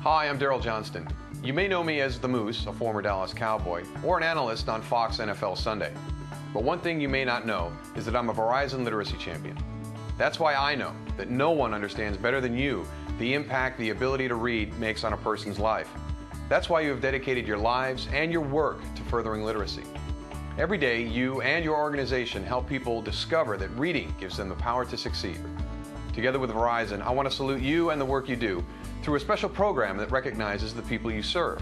Hi, I'm Daryl Johnston. You may know me as the Moose, a former Dallas Cowboy, or an analyst on Fox NFL Sunday. But one thing you may not know is that I'm a Verizon literacy champion. That's why I know that no one understands better than you the impact the ability to read makes on a person's life. That's why you have dedicated your lives and your work to furthering literacy. Every day, you and your organization help people discover that reading gives them the power to succeed. Together with Verizon, I want to salute you and the work you do through a special program that recognizes the people you serve.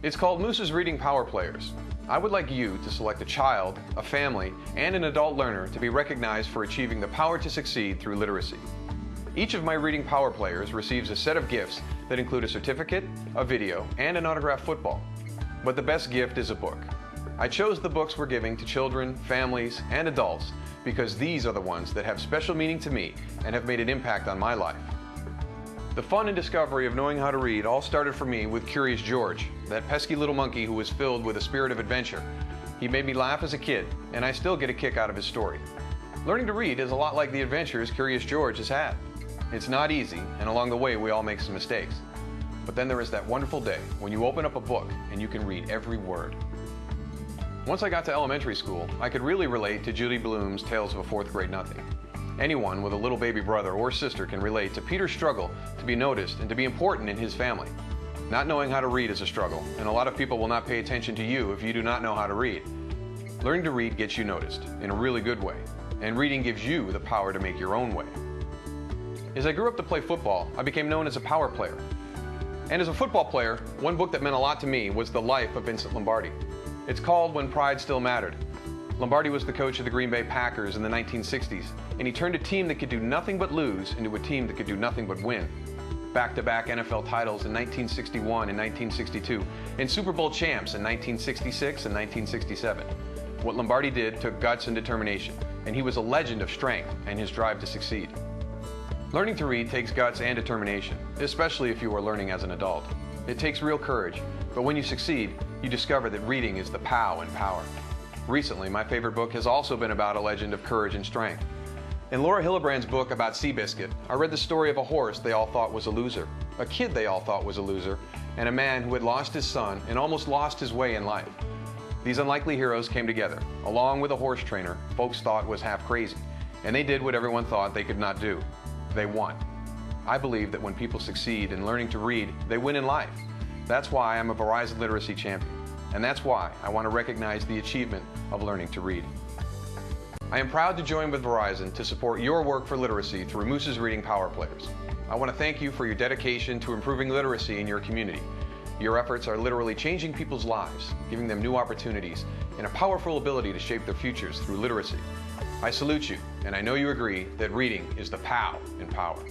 It's called Moose's Reading Power Players. I would like you to select a child, a family, and an adult learner to be recognized for achieving the power to succeed through literacy. Each of my Reading Power Players receives a set of gifts that include a certificate, a video, and an autographed football. But the best gift is a book. I chose the books we're giving to children, families, and adults because these are the ones that have special meaning to me and have made an impact on my life. The fun and discovery of knowing how to read all started for me with Curious George, that pesky little monkey who was filled with a spirit of adventure. He made me laugh as a kid, and I still get a kick out of his story. Learning to read is a lot like the adventures Curious George has had. It's not easy, and along the way we all make some mistakes. But then there is that wonderful day when you open up a book and you can read every word. Once I got to elementary school, I could really relate to Judy Blume's Tales of a Fourth Grade Nothing. Anyone with a little baby brother or sister can relate to Peter's struggle to be noticed and to be important in his family. Not knowing how to read is a struggle, and a lot of people will not pay attention to you if you do not know how to read. Learning to read gets you noticed in a really good way, and reading gives you the power to make your own way. As I grew up to play football, I became known as a power player. And as a football player, one book that meant a lot to me was The Life of Vincent Lombardi. It's called When Pride Still Mattered. Lombardi was the coach of the Green Bay Packers in the 1960s, and he turned a team that could do nothing but lose into a team that could do nothing but win. Back-to-back NFL titles in 1961 and 1962, and Super Bowl champs in 1966 and 1967. What Lombardi did took guts and determination, and he was a legend of strength and his drive to succeed. Learning to read takes guts and determination, especially if you are learning as an adult. It takes real courage, but when you succeed, you discover that reading is the POW in power. Recently, my favorite book has also been about a legend of courage and strength. In Laura Hillebrand's book about Seabiscuit, I read the story of a horse they all thought was a loser, a kid they all thought was a loser, and a man who had lost his son and almost lost his way in life. These unlikely heroes came together, along with a horse trainer folks thought was half crazy, and they did what everyone thought they could not do. They won. I believe that when people succeed in learning to read, they win in life. That's why I'm a Verizon literacy champion. And that's why I want to recognize the achievement of learning to read. I am proud to join with Verizon to support your work for literacy through Moose's Reading Power Players. I want to thank you for your dedication to improving literacy in your community. Your efforts are literally changing people's lives, giving them new opportunities, and a powerful ability to shape their futures through literacy. I salute you, and I know you agree that reading is the POW in power.